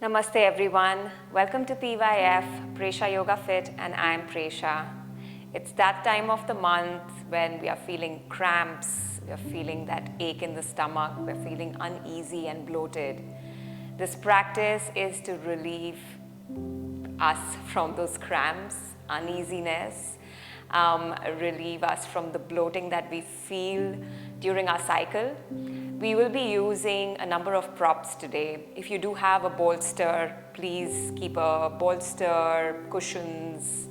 Namaste everyone. Welcome to PYF, Presha Yoga Fit, and I'm Presha. It's that time of the month when we are feeling cramps, we are feeling that ache in the stomach, we're feeling uneasy and bloated. This practice is to relieve us from those cramps, uneasiness, relieve us from the bloating that we feel during our cycle. We will be using a number of props today. If you do have a bolster, please keep a bolster, cushions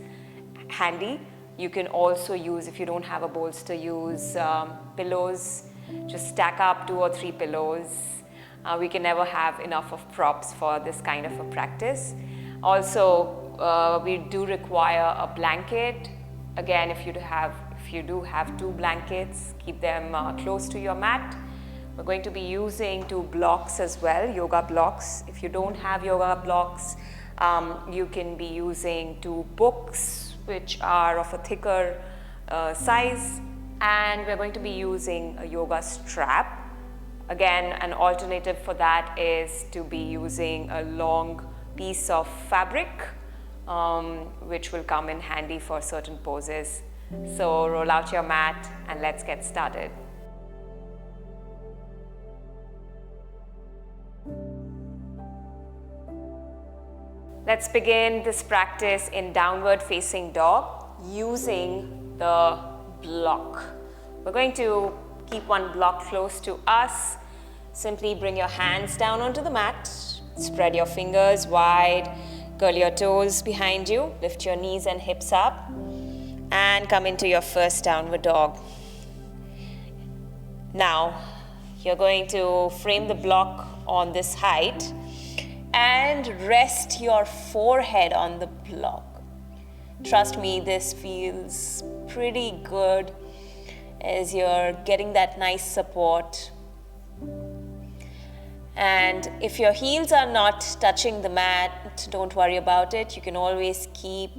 handy. You can also use, if you don't have a bolster, use pillows. Just stack up 2 or 3 pillows. We can never have enough of props for this kind of a practice. Also, we do require a blanket. Again, if you do have 2 blankets, keep them close to your mat. We're going to be using 2 blocks as well, yoga blocks. If you don't have yoga blocks, you can be using 2 books, which are of a thicker size. And we're going to be using a yoga strap. Again, an alternative for that is to be using a long piece of fabric, which will come in handy for certain poses. So roll out your mat and let's get started. Let's begin this practice in downward facing dog using the block. We're going to keep one block close to us. Simply bring your hands down onto the mat, spread your fingers wide, curl your toes behind you, lift your knees and hips up, and come into your first downward dog. Now, you're going to frame the block on this height and rest your forehead on the block. Trust me, this feels pretty good as you're getting that nice support. And if your heels are not touching the mat, don't worry about it. You can always keep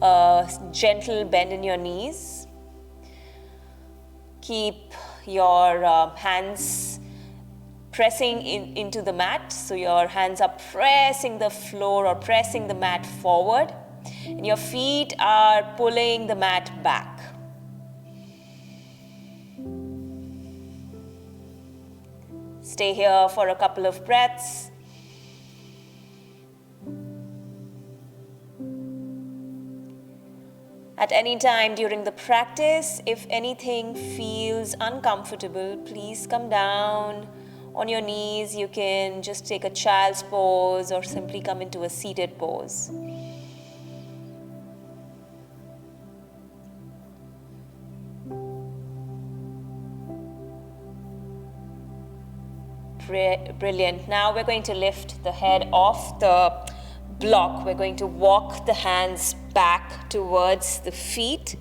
a gentle bend in your knees. Keep your hands pressing into the mat, so your hands are pressing the floor or pressing the mat forward, and your feet are pulling the mat back. Stay here for a couple of breaths. At any time during the practice, if anything feels uncomfortable, please come down on your knees. You can just take a child's pose or simply come into a seated pose. Brilliant. Now we're going to lift the head off the block. We're going to walk the hands back towards the feet.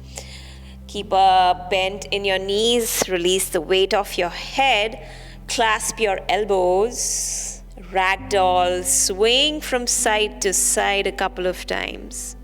Keep a bend in your knees. Release the weight of your head. Clasp your elbows. Ragdoll. Swing from side to side a couple of times.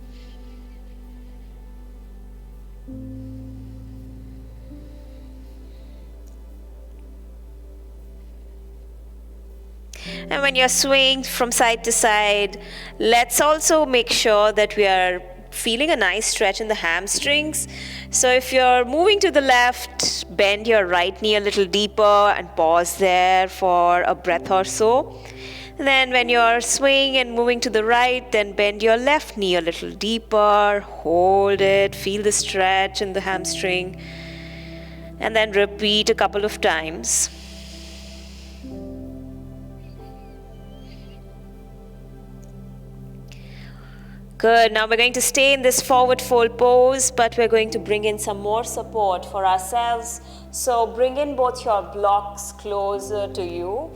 And when you're swaying from side to side, let's also make sure that we are feeling a nice stretch in the hamstrings. So if you're moving to the left, bend your right knee a little deeper and pause there for a breath or so. And then when you're swaying and moving to the right, then bend your left knee a little deeper, hold it, feel the stretch in the hamstring, and then repeat a couple of times. Good. Now we're going to stay in this forward fold pose, but we're going to bring in some more support for ourselves. So bring in both your blocks closer to you.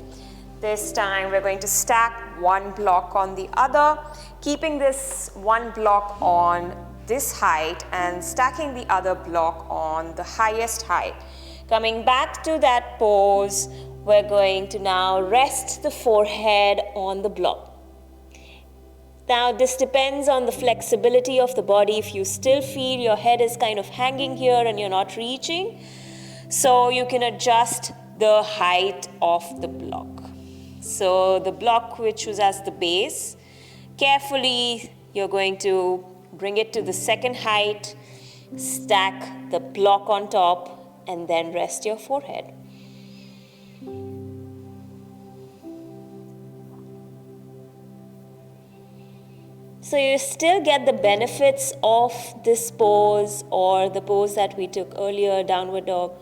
This time we're going to stack one block on the other, keeping this one block on this height and stacking the other block on the highest height. Coming back to that pose, we're going to now rest the forehead on the block. Now this depends on the flexibility of the body. If you still feel your head is kind of hanging here and you're not reaching, so you can adjust the height of the block. So the block which was as the base, carefully you're going to bring it to the second height, stack the block on top, and then rest your forehead. So you still get the benefits of this pose or the pose that we took earlier, downward dog.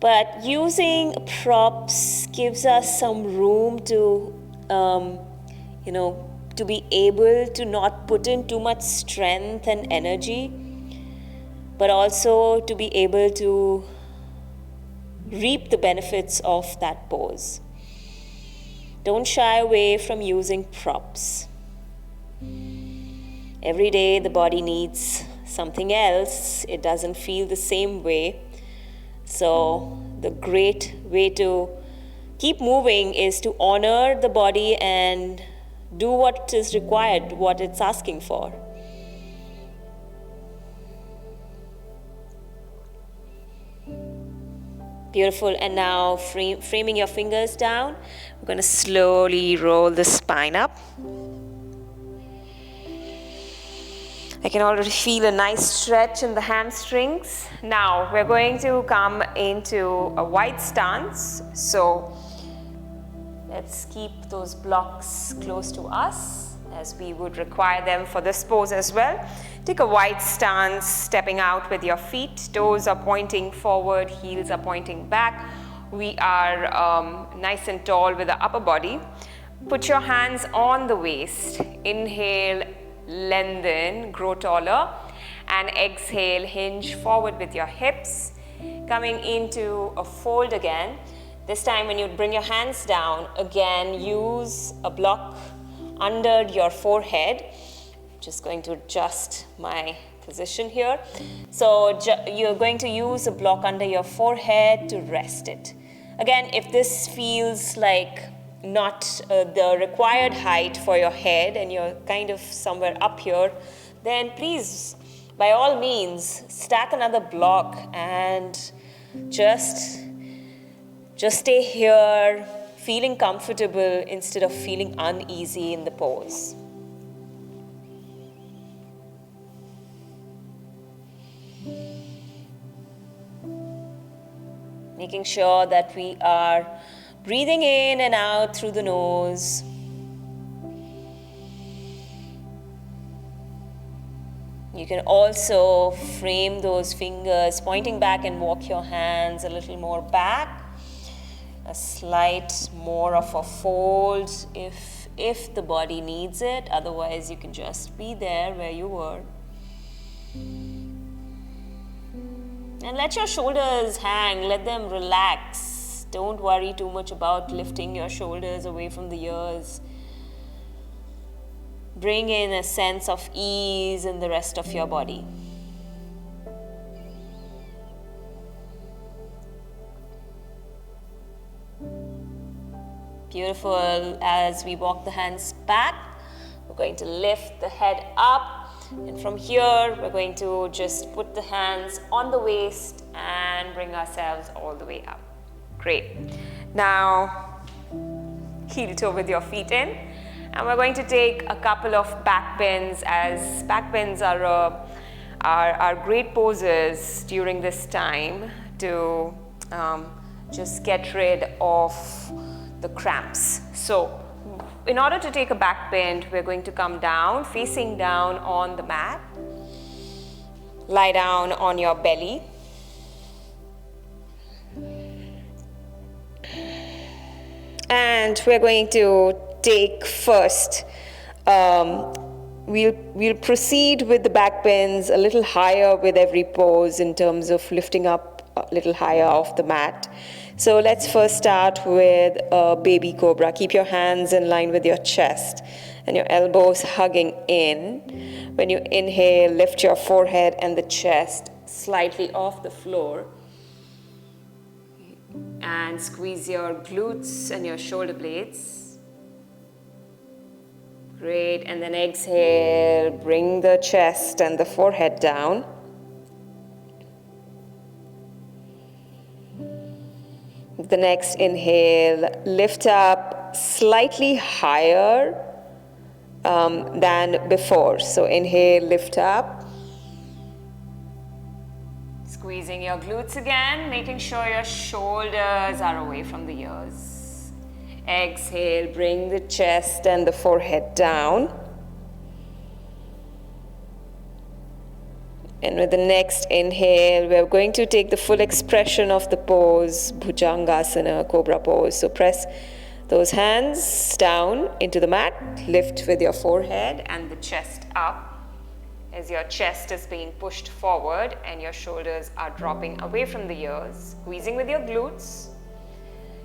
But using props gives us some room to, to be able to not put in too much strength and energy, but also to be able to reap the benefits of that pose. Don't shy away from using props. Every day the body needs something else. It doesn't feel the same way. So the great way to keep moving is to honor the body and do what is required, what it's asking for. Beautiful. And now framing your fingers down, we're going to slowly roll the spine up. I can already feel a nice stretch in the hamstrings. Now we're going to come into a wide stance. So let's keep those blocks close to us as we would require them for this pose as well. Take a wide stance, stepping out with your feet. Toes are pointing forward, heels are pointing back. We are nice and tall with the upper body. Put your hands on the waist. Inhale, lengthen, grow taller, and exhale, hinge forward with your hips, coming into a fold again. This time when you bring your hands down, again use a block under your forehead. Just going to adjust my position here. So you're going to use a block under your forehead to rest it. Again, if this feels like not the required height for your head and you're kind of somewhere up here, then please, by all means, stack another block and just stay here, feeling comfortable instead of feeling uneasy in the pose. Making sure that we are breathing in and out through the nose. You can also frame those fingers, pointing back, and walk your hands a little more back. A slight more of a fold if the body needs it. Otherwise, you can just be there where you were. And let your shoulders hang, let them relax. Don't worry too much about lifting your shoulders away from the ears. Bring in a sense of ease in the rest of your body. Beautiful. As we walk the hands back, we're going to lift the head up. And from here, we're going to just put the hands on the waist and bring ourselves all the way up. Great. Now, heel toe with your feet in. And we're going to take a couple of back bends, as back bends are great poses during this time to just get rid of the cramps. So in order to take a back bend, we're going to come down, facing down on the mat. Lie down on your belly. And we're going to take first, we'll proceed with the back bends a little higher with every pose in terms of lifting up a little higher off the mat. So let's first start with a baby cobra. Keep your hands in line with your chest and your elbows hugging in. When you inhale, lift your forehead and the chest slightly off the floor. And squeeze your glutes and your shoulder blades. Great. And then exhale, bring the chest and the forehead down. The next inhale, lift up slightly higher than before. So inhale, lift up. Squeezing your glutes again, making sure your shoulders are away from the ears. Exhale, bring the chest and the forehead down. And with the next inhale, we're going to take the full expression of the pose, Bhujangasana, Cobra pose. So press those hands down into the mat, lift with your forehead and the chest up as your chest is being pushed forward and your shoulders are dropping away from the ears, squeezing with your glutes.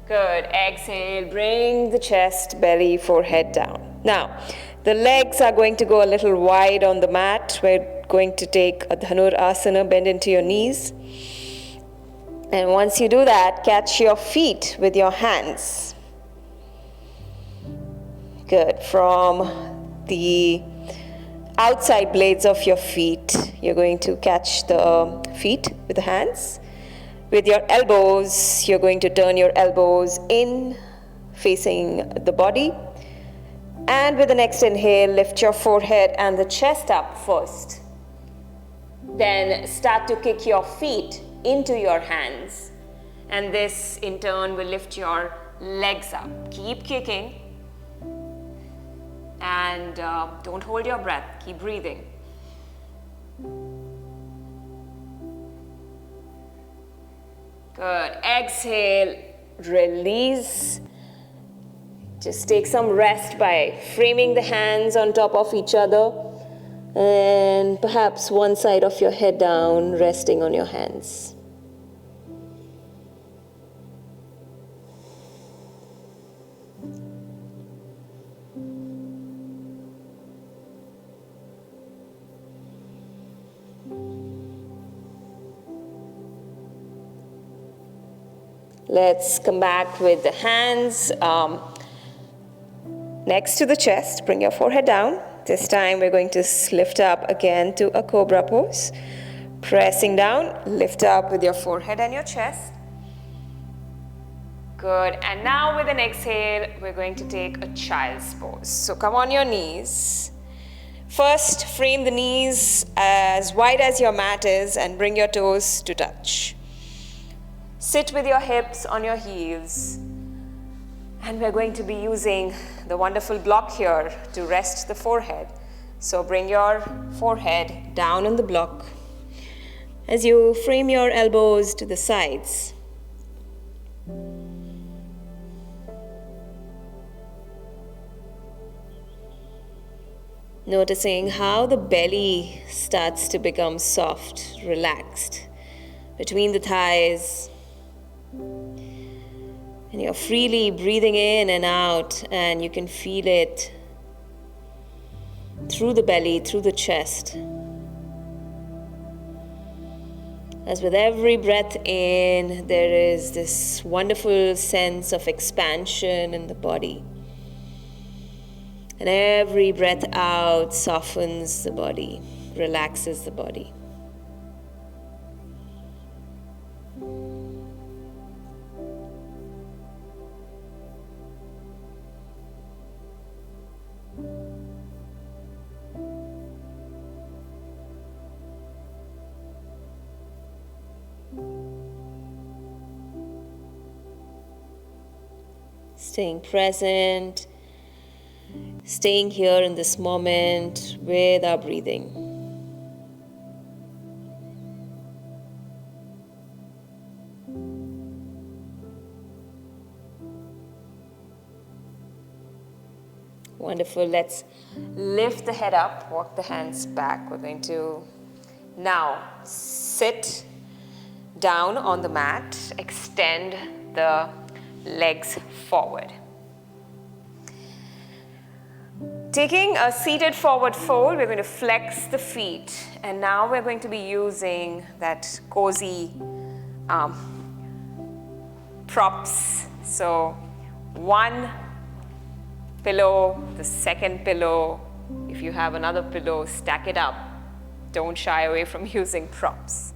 Good. Exhale, bring the chest, belly, forehead down. Now, the legs are going to go a little wide on the mat. We're going to take a Dhanurasana, bend into your knees. And once you do that, catch your feet with your hands. Good. From the outside blades of your feet, you're going to catch the feet with the hands. With your elbows, you're going to turn your elbows in, facing the body. And with the next inhale, lift your forehead and the chest up first. Then start to kick your feet into your hands. And this, in turn, will lift your legs up. Keep kicking. And don't hold your breath. Keep breathing. Good. Exhale, release. Just take some rest by framing the hands on top of each other and perhaps one side of your head down, resting on your hands. Let's come back with the hands next to the chest. Bring your forehead down. This time we're going to lift up again to a cobra pose. Pressing down, lift up with your forehead and your chest. Good. And now with an exhale, we're going to take a child's pose. So come on your knees. First, frame the knees as wide as your mat is and bring your toes to touch. Sit with your hips on your heels. And we're going to be using the wonderful block here to rest the forehead. So bring your forehead down on the block as you frame your elbows to the sides. Noticing how the belly starts to become soft, relaxed between the thighs. And you're freely breathing in and out, and you can feel it through the belly, through the chest. As with every breath in, there is this wonderful sense of expansion in the body. And every breath out softens the body, relaxes the body. Staying present, staying here in this moment with our breathing. Wonderful. Let's lift the head up, walk the hands back. We're going to now sit down on the mat, extend the legs forward. Taking a seated forward fold, we're going to flex the feet, and now we're going to be using that cozy props. So one pillow, the second pillow. If you have another pillow, stack it up. Don't shy away from using props.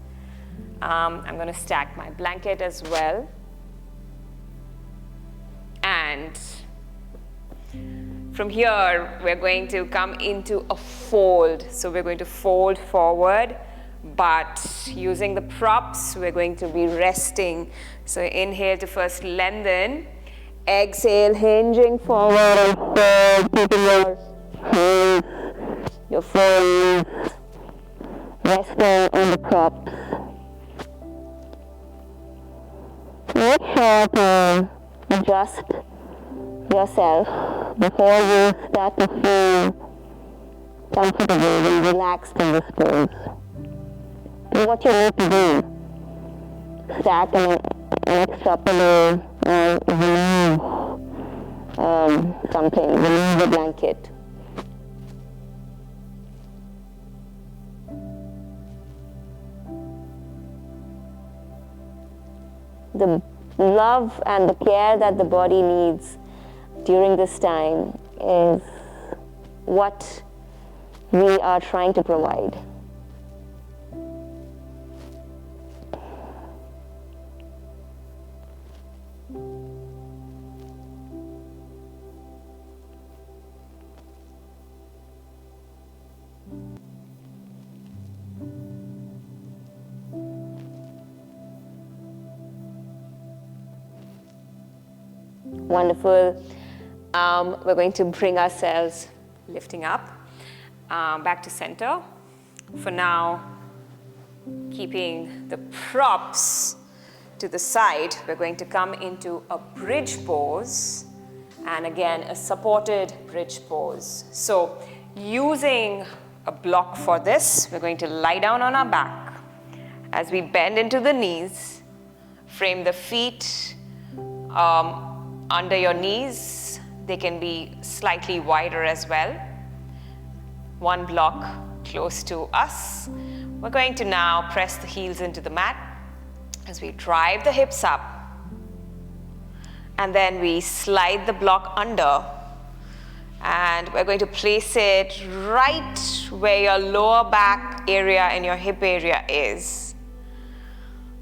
I'm going to stack my blanket as well. And From here, we're going to come into a fold. So we're going to fold forward, but using the props, we're going to be resting. So inhale to first lengthen. Exhale, hinging forward and forward, keeping your forearms resting on the props. Make sure to adjust yourself before you start to feel comfortable and relaxed in this pose. Do what you need to do. Stack an extra pillow or remove something, remove the blanket. The love and the care that the body needs during this time is what we are trying to provide. Wonderful. We're going to bring ourselves lifting up, back to center. For now, keeping the props to the side, we're going to come into a bridge pose, and again, a supported bridge pose. So using a block for this, we're going to lie down on our back as we bend into the knees, frame the feet under your knees. They can be slightly wider as well. One block close to us. We're going to now press the heels into the mat as we drive the hips up. And then we slide the block under. And we're going to place it right where your lower back area and your hip area is.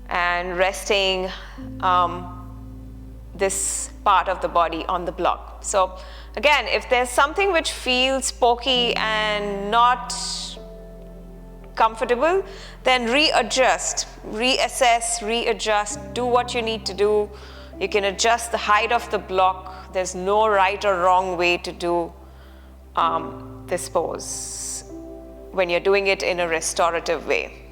And resting this part of the body on the block. So again, if there's something which feels pokey and not comfortable, then readjust, reassess, readjust, do what you need to do. You can adjust the height of the block. There's no right or wrong way to do this pose when you're doing it in a restorative way.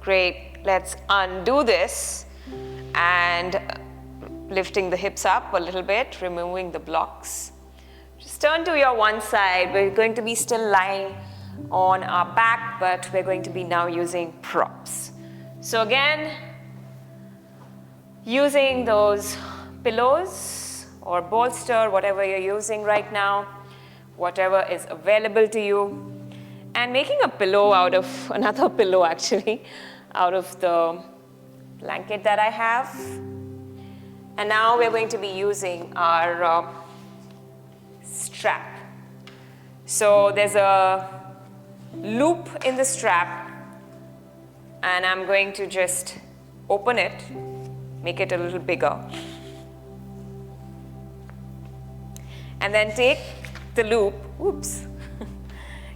Great, let's undo this and lifting the hips up a little bit, removing the blocks. Just turn to your one side. We're going to be still lying on our back, but we're going to be now using props. So again, using those pillows or bolster, whatever you're using right now, whatever is available to you, and making a pillow out of another pillow actually, out of the blanket that I have. And now we're going to be using our strap. So there's a loop in the strap, and I'm going to just open it, make it a little bigger. And then take the loop, oops,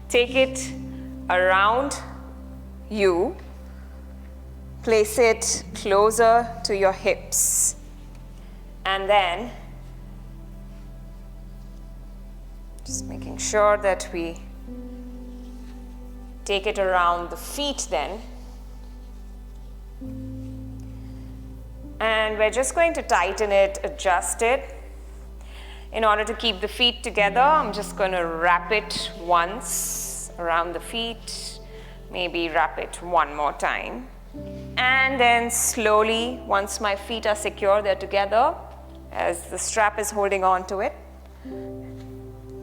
take it around you, place it closer to your hips, and then just making sure that we take it around the feet then. And we're just going to tighten it, adjust it. In order to keep the feet together, I'm just going to wrap it once around the feet, maybe wrap it one more time. And then slowly, once my feet are secure, they're together as the strap is holding on to it.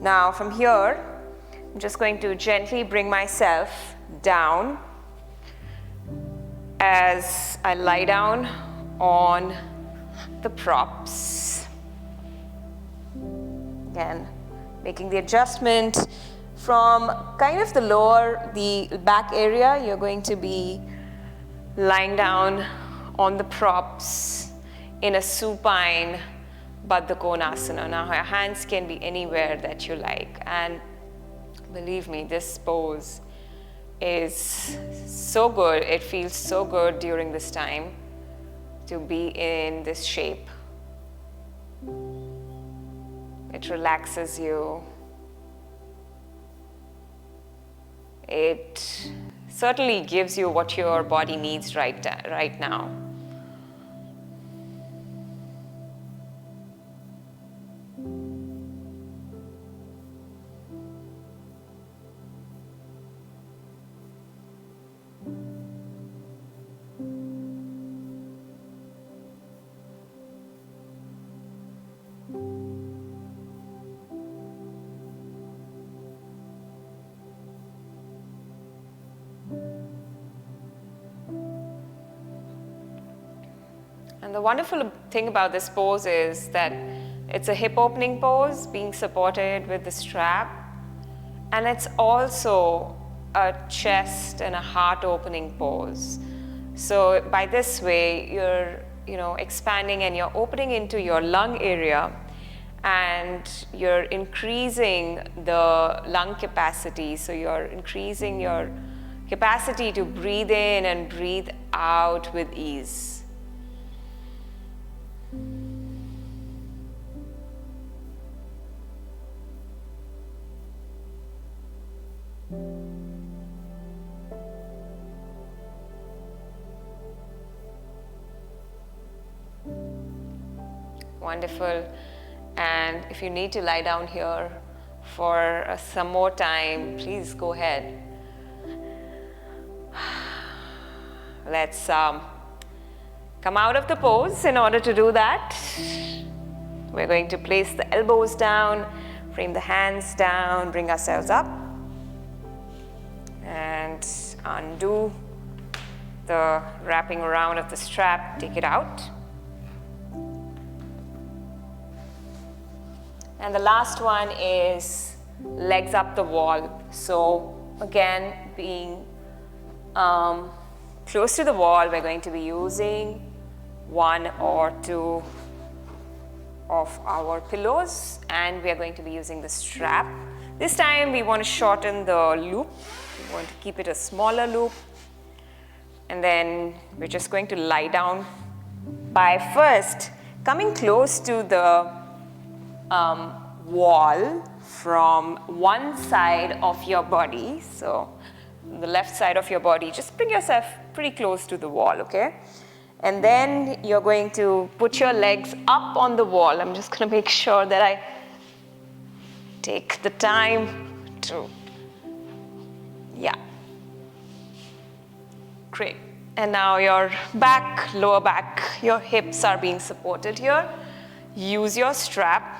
Now from here, I'm just going to gently bring myself down as I lie down on the props. Again, making the adjustment from kind of the back area. You're going to be lying down on the props in a supine Baddha Konasana. Now your hands can be anywhere that you like, and believe me, this pose is so good. It feels so good during this time to be in this shape. It relaxes you. It certainly gives you what your body needs right now. And the wonderful thing about this pose is that it's a hip opening pose being supported with the strap, and it's also a chest and a heart opening pose. So by this way, you're expanding and you're opening into your lung area, and you're increasing the lung capacity. So you're increasing your capacity to breathe in and breathe out with ease. Wonderful. And if you need to lie down here for some more time, please go ahead. Let's come out of the pose. In order to do that, we're going to place the elbows down, frame the hands down, bring ourselves up, and undo the wrapping around of the strap, take it out. And the last one is legs up the wall. So again, being close to the wall, we're going to be using one or two of our pillows, and we are going to be using the strap. This time we want to shorten the loop. We want to keep it a smaller loop. And then we're just going to lie down by first coming close to the wall from one side of your body. So the left side of your body, just bring yourself pretty close to the wall, okay? And then you're going to put your legs up on the wall. I'm just going to make sure that I take the time to, yeah. Great. And now your back, lower back, your hips are being supported here. Use your strap.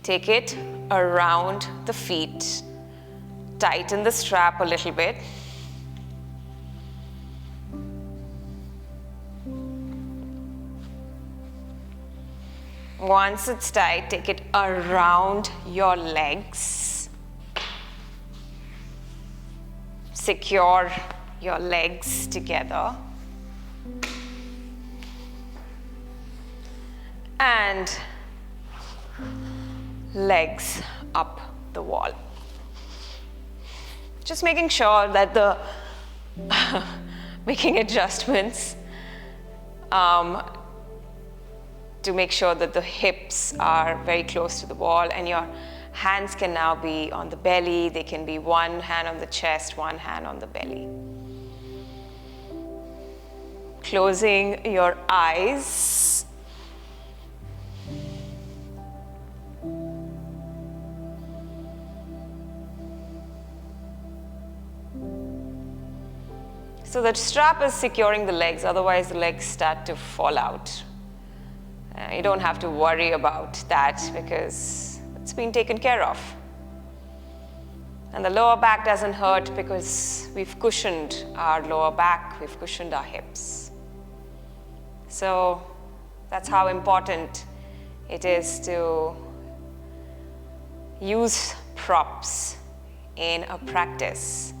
Take it around the feet. Tighten the strap a little bit. Once it's tight, take it around your legs. Secure your legs together. And legs up the wall. Just making sure that making adjustments to make sure that the hips are very close to the wall, and your hands can now be on the belly. They can be one hand on the chest, one hand on the belly. Closing your eyes. So the strap is securing the legs, otherwise the legs start to fall out. You don't have to worry about that because it's been taken care of. And the lower back doesn't hurt because we've cushioned our lower back, we've cushioned our hips. So that's how important it is to use props in a practice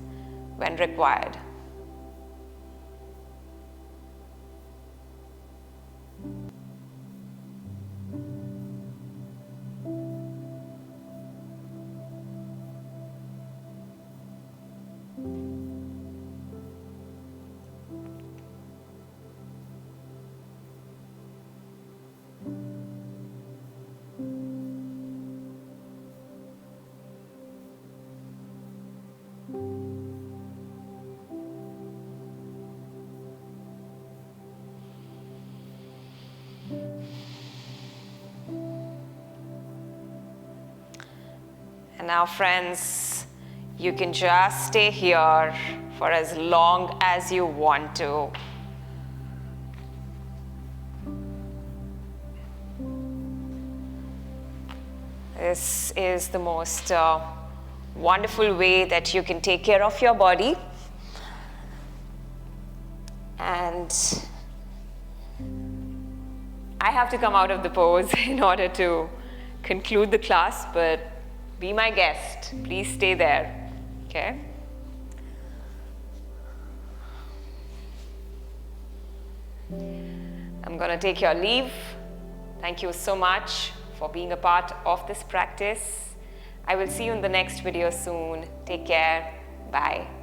when required. And now, friends, you can just stay here for as long as you want to. This is the most wonderful way that you can take care of your body. And I have to come out of the pose in order to conclude the class, but be my guest. Please stay there, okay? I'm going to take your leave. Thank you so much for being a part of this practice. I will see you in the next video soon. Take care. Bye.